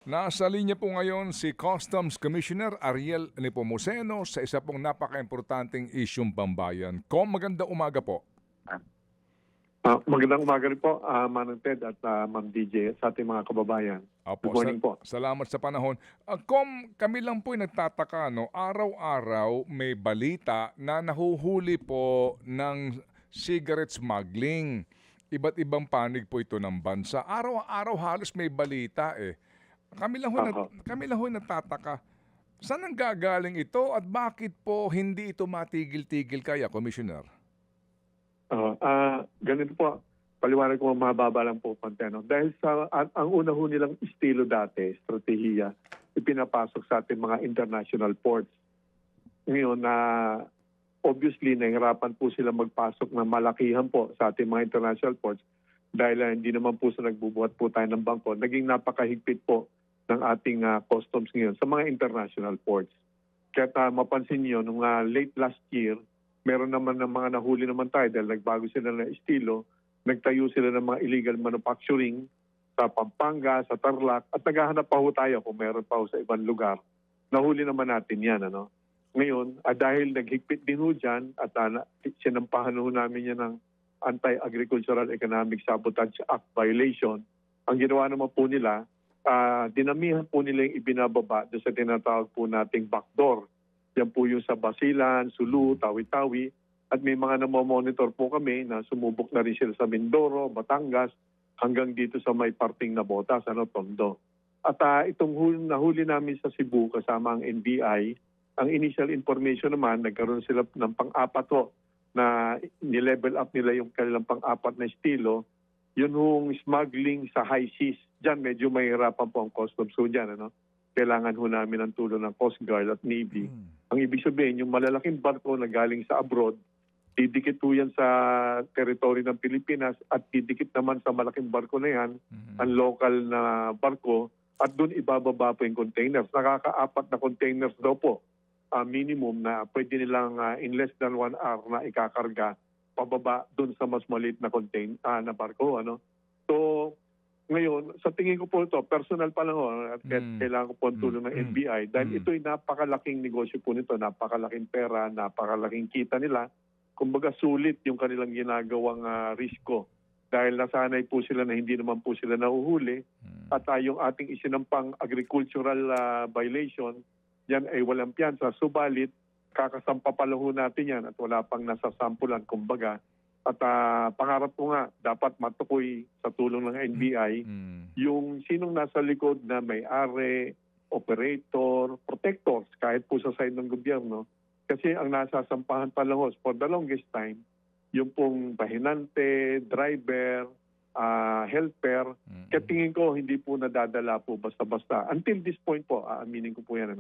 Nasa linya po ngayon si Customs Commissioner Ariel Nepomuceno sa isa pong napaka-importanting isyung pambayan. Magandang umaga po. Magandang umaga rin po, Manong Ted at Ma'am DJ sa ating mga kababayan. Good morning po. Salamat sa panahon. Kami lang po ay nagtataka, no? Araw-araw may balita na nahuhuli po ng cigarette smuggling. Iba't ibang panig po ito ng bansa. Araw-araw halos may balita eh. Kami lang ho nagtataka. Saan ang gagaling ito at bakit po hindi ito matigil-tigil kaya, Commissioner? Ganito po, paliwanag ko mababa lang po, Panteno. Dahil sa ang una ho nilang estilo dati, estratehiya, ipinapasok sa ating mga international ports. Ngayon, obviously, nahihirapan po sila magpasok ng malakihan po sa ating mga international ports dahil hindi naman po sa nagbubuhat po tayo ng bangko. Naging napakahigpit po ng ating customs ngayon sa mga international ports. Kaya mapansin nyo, nung late last year, meron naman ng mga nahuli naman tayo dahil nagbago sila ng estilo, nagtayo sila ng mga illegal manufacturing sa Pampanga, sa Tarlac, at naghahanap pa ho tayo kung meron pa ho sa ibang lugar. Nahuli naman natin yan. Ngayon, dahil naghigpit din ho dyan at sinampahan ho namin yan ng Anti-Agricultural Economic Sabotage Act violation, ang ginawa naman po nila, dinamihan po nila yung ibinababa doon sa tinatawag po nating backdoor. Yan po yung sa Basilan, Sulu, Tawi-Tawi. At may mga namomonitor po kami na sumubok na rin sila sa Mindoro, Batangas, hanggang dito sa may parting Nabotas, Tondo. At itong nahuli namin sa Cebu kasama ang NBI, ang initial information naman, nagkaroon sila ng pang-apat ho, na nilevel up nila yung kanilang pang-apat na estilo, yun hong smuggling sa high seas. Diyan medyo mahirapan po ang customs ho dyan. Kailangan ho namin ng tulong ng Coast Guard at Navy. Ang ibig sabihin, yung malalaking barko na galing sa abroad, didikit po yan sa teritoryo ng Pilipinas at didikit naman sa malaking barko na yan, ang local na barko, at doon ibababa po yung containers. Nakaka-4 na containers daw po, minimum na pwede nilang in less than 1 hour na ikakarga pababa doon sa mas maliit na na barko. So, ngayon, sa tingin ko po ito, personal pa lang at kailangan ko po ang tulong ng NBI dahil ito'y napakalaking negosyo po nito, napakalaking pera, napakalaking kita nila. Kumbaga sulit yung kanilang ginagawang risko dahil nasanay po sila na hindi naman po sila nahuhuli at yung ating isinampang agricultural violation, yan ay walang piyansa. Subalit, kakasampa pa lang ho natin yan at wala pang nasasampulan, kumbaga. At pangarap ko nga, dapat matukoy sa tulong ng NBI yung sinong nasa likod na may-ari, operator, protectors, kahit po sa side ng gobyerno. Kasi ang nasasampahan pa lang for the longest time, yung pong pahinante, driver, helper, kaya tingin ko hindi po nadadala po basta-basta. Until this point po, aaminin ko po yan.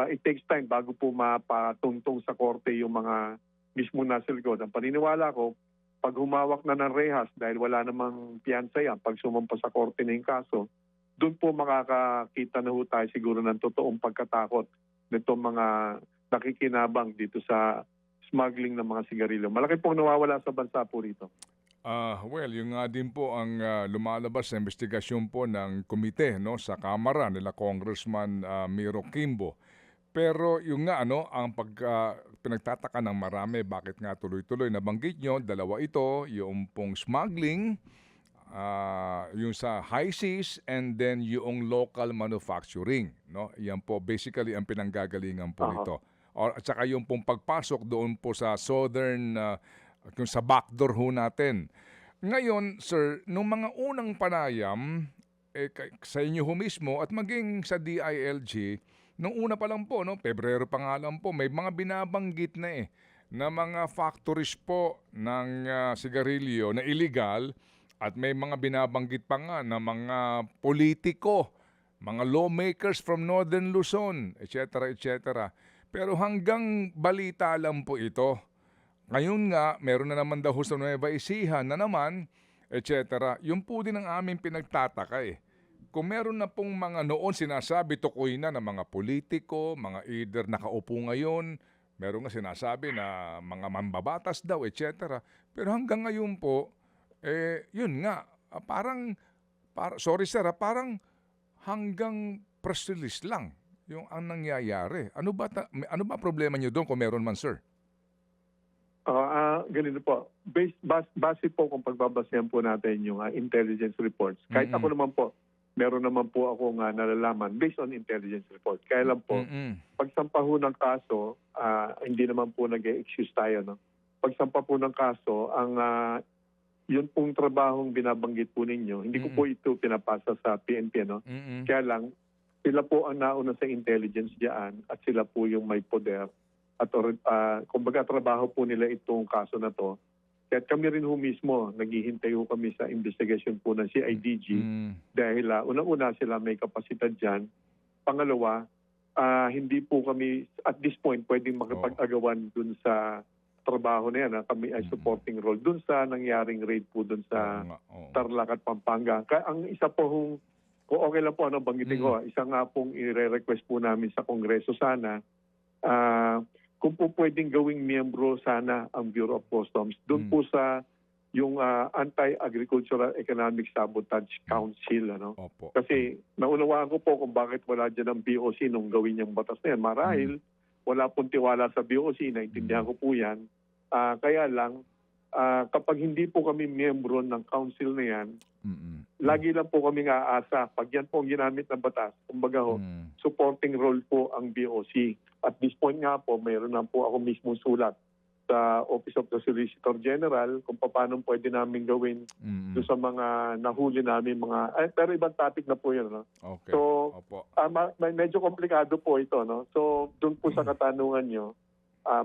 It takes time bago po mapatungtong sa korte yung mga mismo nasa likod. Ang paniniwala ko, pag humawak na ng rehas dahil wala namang piyansa yan, pag sumampa sa korte na yung kaso, doon po makakakita na ho tayo siguro ng totoong pagkatakot nitong mga nakikinabang dito sa smuggling ng mga sigarilyo. Malaki pong nawawala sa bansa po rito. Yung nga din po ang lumalabas sa investigasyon po ng komite sa Kamara nila Congressman Miro Kimbo. Pero yung nga ang pinagtataka ng marami, bakit nga tuloy-tuloy nabanggit nyo, dalawa ito, yung pong smuggling, yung sa high seas, and then yung local manufacturing. Yan po basically ang pinanggagalingan po nito. At saka yung pong pagpasok doon po sa southern, yung sa backdoor ho natin. Ngayon, sir, nung mga unang panayam, sa inyo ho mismo at maging sa DILG, nung una pa lang po, Pebrero pa nga lang po, may mga binabanggit na na mga factories po ng sigarilyo na illegal at may mga binabanggit pa nga na mga politiko, mga lawmakers from Northern Luzon, etc. etc. Pero hanggang balita lang po ito. Ngayon nga, meron na naman daw sa Nueva Ecija na naman, etc. Yung po din ang aming pinagtataka Kung meron na pong mga noon sinasabi tukoy na ng mga politiko, mga either nakaupo ngayon, meron nga sinasabi na mga mambabatas daw, etc. Pero hanggang ngayon po, yun nga, parang sorry sir, parang hanggang press release lang yung ang nangyayari. Ano ba problema niyo doon kung meron man, sir? Ganito po. Base po kung pagbabasehan po natin yung intelligence reports. Kahit Mm-mm. ako naman po, meron naman po akong nalalaman based on intelligence report. Kaya lang po, Mm-mm. pagsampa po ng kaso, hindi naman po nag-excuse tayo. No? Pagsampa po ng kaso, yun pong trabahong binabanggit po ninyo, hindi ko po ito pinapasa sa PNP. No? Mm-mm. Kaya lang, sila po ang nauna sa intelligence diyan at sila po yung may poder. At kumbaga trabaho po nila itong kaso na to. Kaya kami rin ho mismo, naghihintay ho kami sa investigation po ng CIDG Mm. dahil unang-una sila may kapasidad dyan. Pangalawa, hindi po kami at this point pwedeng makipag-agawan dun sa trabaho na yan. Kami ay supporting role dun sa nangyaring raid po dun sa Tarlac at Pampanga. Kaya ang isa po kung okay lang po, banggitin ko, isa nga pong i-request po namin sa Kongreso sana, kung po pwedeng gawing miyembro sana ang Bureau of Customs doon po sa yung Anti-Agricultural Economic Sabotage Council. Opo. Kasi naunawaan ko po kung bakit wala dyan ang BOC nung gawin niyang batas na yan. Marahil wala pong tiwala sa BOC, naintindihan ko po yan. Kaya lang, kapag hindi po kami miyembro ng council na yan, lagi lang po kami aasa. Pag yan po ang ginamit na batas, kumbaga supporting role po ang BOC. At this point nga po, mayroon na po ako mismo sulat sa Office of the Solicitor General kung paano pwede namin gawin doon sa mga nahuli namin pero ibang topic na po yun. No? Okay. So, Opo. medyo komplikado po ito. No? So, doon po sa katanungan nyo,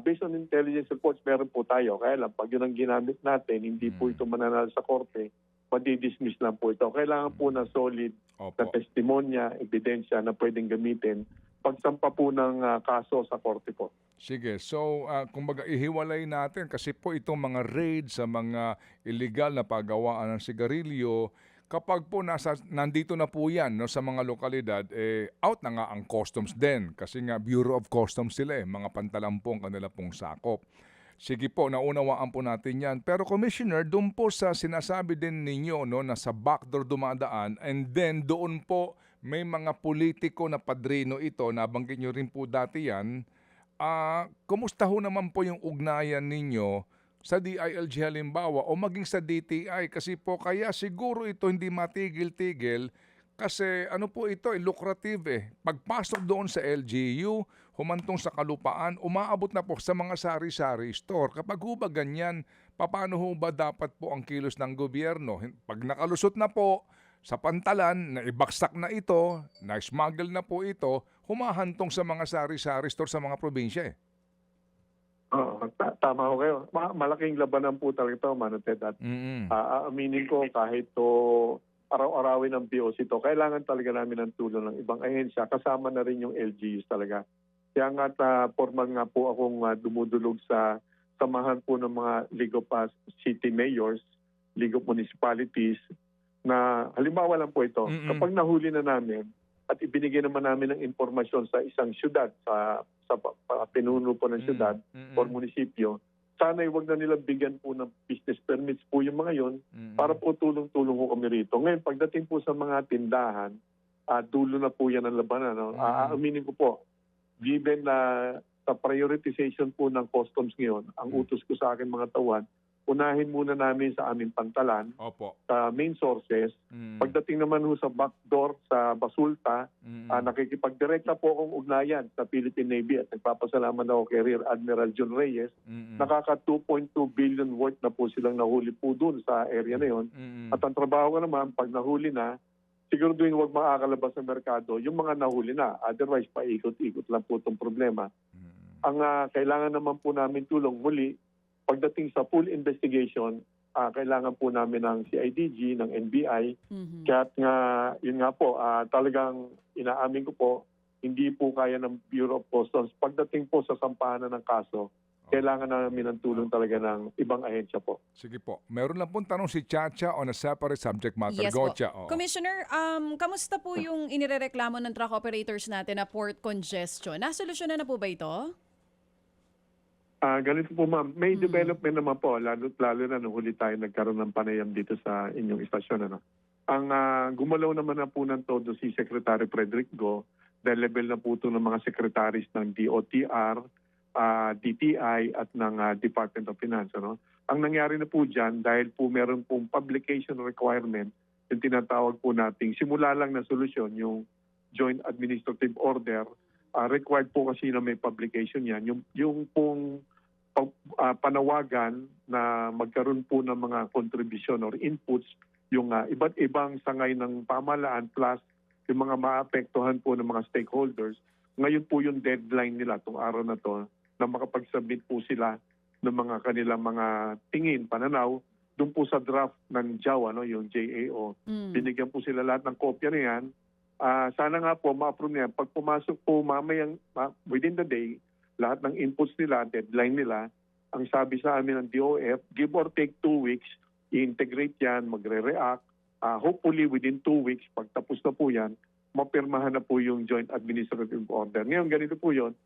based on intelligence reports, meron po tayo. Kaya lang, pag yun ang ginamit natin, hindi po ito mananalo sa korte, madi-dismiss lang po ito. Kailangan po na solid na testimonya, ebidensya na pwedeng gamitin pagsampa po ng kaso sa korte po. Sige. So, kumbaga ihiwalay natin kasi po itong mga raid sa mga illegal na paggawaan ng sigarilyo, kapag po nandito na po yan sa mga lokalidad, out na nga ang customs din. Kasi nga Bureau of Customs sila mga pantalampong kanila pong sakop. Sige po, naunawaan po natin yan. Pero Commissioner, doon po sa sinasabi din ninyo na sa backdoor dumadaan and then doon po may mga politiko na padrino ito, nabanggit nyo rin po dati yan. Kumusta ho naman po yung ugnayan ninyo sa DILG halimbawa o maging sa DTI? Kasi po kaya siguro ito hindi matigil-tigil kasi ano po ito, lucrative. Pagpasok doon sa LGU, humantong sa kalupaan, umaabot na po sa mga sari-sari store. Kapag ho ba ganyan, paano ho ba dapat po ang kilos ng gobyerno? Pag nakalusot na po sa pantalan, na ibaksak na ito, na-smuggle na po ito, humahantong sa mga sari-sari store sa mga probinsya. Tama ko kayo. Malaking labanan po talaga ito, Manoted. At aaminin ko kahit to araw-arawin ng BOC ito, kailangan talaga namin ng tulong ng ibang ahensya. Kasama na rin yung LGUs talaga. Kaya nga formal nga po akong dumudulog sa samahan po ng mga League of City Mayors, League of Municipalities, na halimbawa lang po ito, kapag nahuli na namin at ibinigay naman namin ng informasyon sa isang syudad, sa pinuno po ng syudad or munisipyo, sana'y wag na nilang bigyan po ng business permits po yung mga yon para po tulong-tulong ko kami rito. Ngayon, pagdating po sa mga tindahan, dulo na po yan ang labanan. Aaminin ko po, given na sa prioritization po ng customs ngayon, ang utos ko sa akin mga tauhan, unahin muna namin sa aming pantalan, sa main sources. Pagdating naman ho sa backdoor, sa Basulta, nakikipagdirekta po akong ugnayan sa Philippine Navy at nagpapasalamat ako kay Rear Admiral John Reyes. Nakaka 2.2 billion worth na po silang nahuli po dun sa area na yon. At ang trabaho ko naman, pag nahuli na, siguro doon huwag makakalabas sa merkado, yung mga nahuli na. Otherwise, paikot-ikot lang po itong problema. Ang kailangan naman po namin tulong muli, pagdating sa full investigation, kailangan po namin ng CIDG, ng NBI. Kaya't nga, yun nga po, talagang inaamin ko po, hindi po kaya ng Bureau of Customs. Pagdating po sa sampahanan ng kaso, kailangan namin ng tulong talaga ng ibang ahensya po. Sige po. Meron lang pong tanong si Chacha on a separate subject matter. Yes Go, po. Cha. Commissioner, kamusta po yung inirereklamo ng truck operators natin na port congestion? Nasolusyonan na po ba ito? Ganito po ma'am, may development naman po, lalo na nung huli tayo nagkaroon ng panayam dito sa inyong istasyon. Ang gumalaw naman na po ng todo si Secretary Frederick Go dahil level na po ito ng mga secretaries ng DOTR, DTI at ng Department of Finance. Ano? Ang nangyari na po dyan dahil po meron pong publication requirement, yung tinatawag po nating simula lang na solusyon, yung Joint Administrative Order, required po kasi na may publication yan. Yung pong panawagan na magkaroon po ng mga contribution or inputs, yung iba't ibang sangay ng pamahalaan plus yung mga maapektuhan po ng mga stakeholders. Ngayon po yung deadline nila itong araw na to na makapag-submit po sila ng mga kanilang mga tingin, pananaw, doon po sa draft ng JAO, yung JAO. Binigyan po sila lahat ng kopya na yan. Sana nga po ma-approve niya. Pag pumasok po mamayang within the day, lahat ng inputs nila, deadline nila, ang sabi sa amin ng DOF, give or take 2 weeks, i-integrate yan, magre-react. Hopefully within 2 weeks, pag tapos na po yan, mapirmahan na po yung Joint Administrative Order. Ngayon, ganito po yun.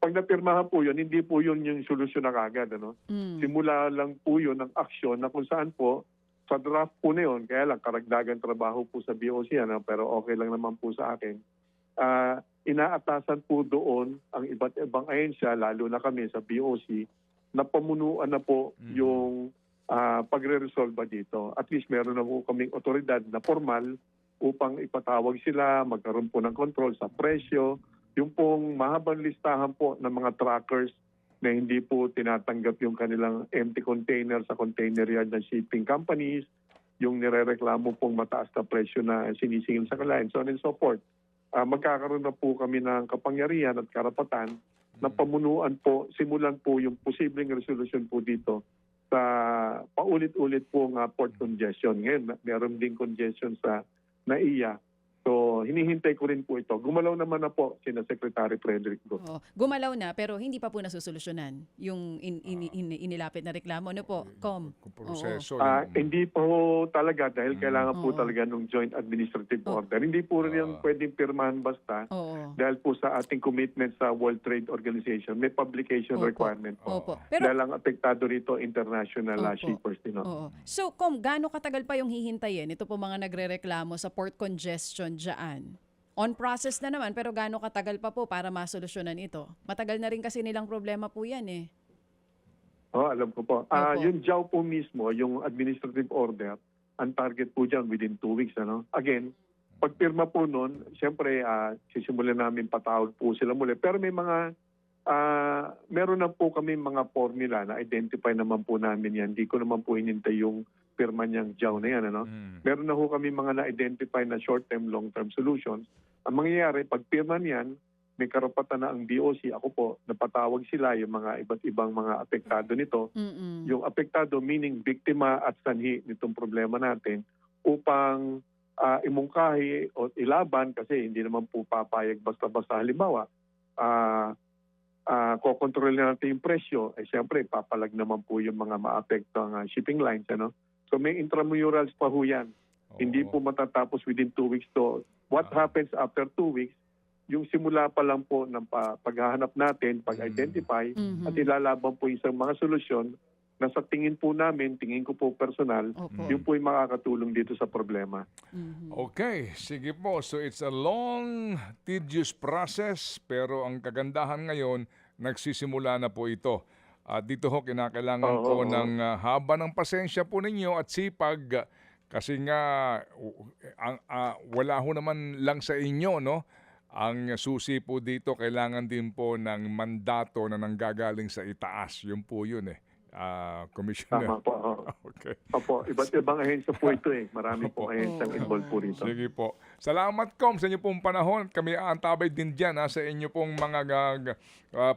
Pag napirmahan po yun, hindi po yun yung solusyon na kagad. Ano? Simula lang po yun ng aksyon na kung saan po, sa draft po na yun, kaya lang karagdagan trabaho po sa BOC, pero okay lang naman po sa akin. Inaatasan po doon ang iba't ibang ahensya, lalo na kami sa BOC, na pamunuan na po yung pagre-resolve dito. At least meron na po kaming otoridad na formal upang ipatawag sila, magkaroon po ng control sa presyo, yung pong mahabang listahan po ng mga trackers na hindi po tinatanggap yung kanilang empty container sa container yard ng shipping companies, yung nirereklamo pong mataas na presyo na sinisingil sa client, so on and so forth. Magkakaroon na po kami ng kapangyarihan at karapatan na pamunuan po, simulan po yung posibleng resolution po dito sa paulit-ulit pong port congestion. Ngayon, meron din congestion sa NAIA. So, hinihintay ko rin po ito. Gumalaw naman na po sina Secretary Frederick Go. Oo, gumalaw na pero hindi pa po nasusolusyonan yung inilapit na reklamo. Ano po, Com? Kung proseso. Hindi po talaga dahil kailangan po talaga ng Joint Administrative Order. Hindi po rin yung pwedeng pirmahan basta dahil po sa ating commitment sa World Trade Organization, may publication requirement po. Pero, dahil ang apektado rito international shippers din. So, Com, gaano katagal pa yung hihintayin? Ito po mga nagrereklamo sa port congestion dyan. On process na naman, pero gaano katagal pa po para masolusyonan ito? Matagal na rin kasi nilang problema po yan eh. Alam ko po. Yung JAO po mismo, yung administrative order, ang target po dyan within 2 weeks. Again, pag pirma po nun, siyempre, sisimulan namin patawag po sila muli. Pero may mga, meron na po kami mga formula na identify naman po namin yan. Hindi ko naman po hinintay yung pirma niyang JAO na yan. Meron na po kami mga na-identify na short-term, long-term solutions. Ang mangyayari, pag pirma niyan, may karapatan na ang BOC, ako po, napatawag sila yung mga iba't ibang mga apektado nito. Yung apektado, meaning biktima at sanhi nitong problema natin, upang imungkahi o ilaban, kasi hindi naman po papayag basta-basta. Halimbawa, kokontrol na natin yung presyo, siyempre, papalag naman po yung mga maapekto ang shipping lines. So may intramurals pa ho yan. Hindi po matatapos within 2 weeks to. What happens after 2 weeks, yung simula pa lang po ng paghahanap natin, pag-identify, at ilalaban po isang mga solusyon na sa tingin po namin, tingin ko po personal, yung po yung makakatulong dito sa problema. Okay, sige po. So it's a long, tedious process, pero ang kagandahan ngayon, nagsisimula na po ito. At dito ho, kinakailangan po ng haba ng pasensya po ninyo at sipag kasi nga wala ho naman lang sa inyo, no? Ang susi po dito, kailangan din po ng mandato na nanggagaling sa itaas. Yun po yun Commissioner. Tama po. Okay. Opo, iba't ibang ahensya po ito Marami po ahensyang involved po rito. Sige po. Salamat, Com, sa inyo pong panahon. Kami aantabay din dyan sa inyo pong mga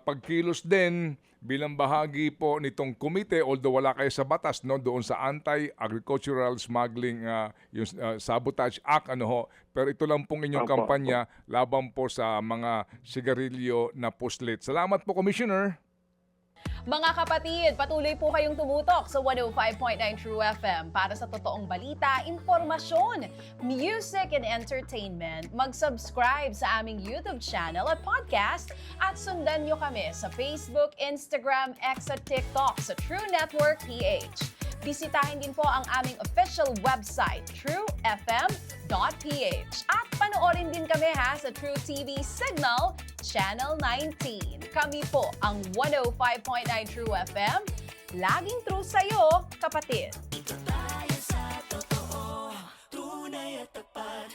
pagkilos din bilang bahagi po nitong komite, although wala kayo sa batas, no, doon sa Anti-Agricultural Smuggling, yung Sabotage Act, pero ito lang pong inyong kampanya laban po sa mga sigarilyo na puslit. Salamat po, Commissioner. Mga kapatid, patuloy po kayong tumutok sa 105.9 True FM para sa totoong balita, informasyon, music, and entertainment. Mag-subscribe sa aming YouTube channel at podcast at sundan nyo kami sa Facebook, Instagram, X at TikTok sa True Network PH. Bisitahin din po ang aming official website, truefm.ph. At panoorin din kami sa True TV Signal, Channel 19. Kami po ang 105.9 True FM. Laging true sa'yo, kapatid.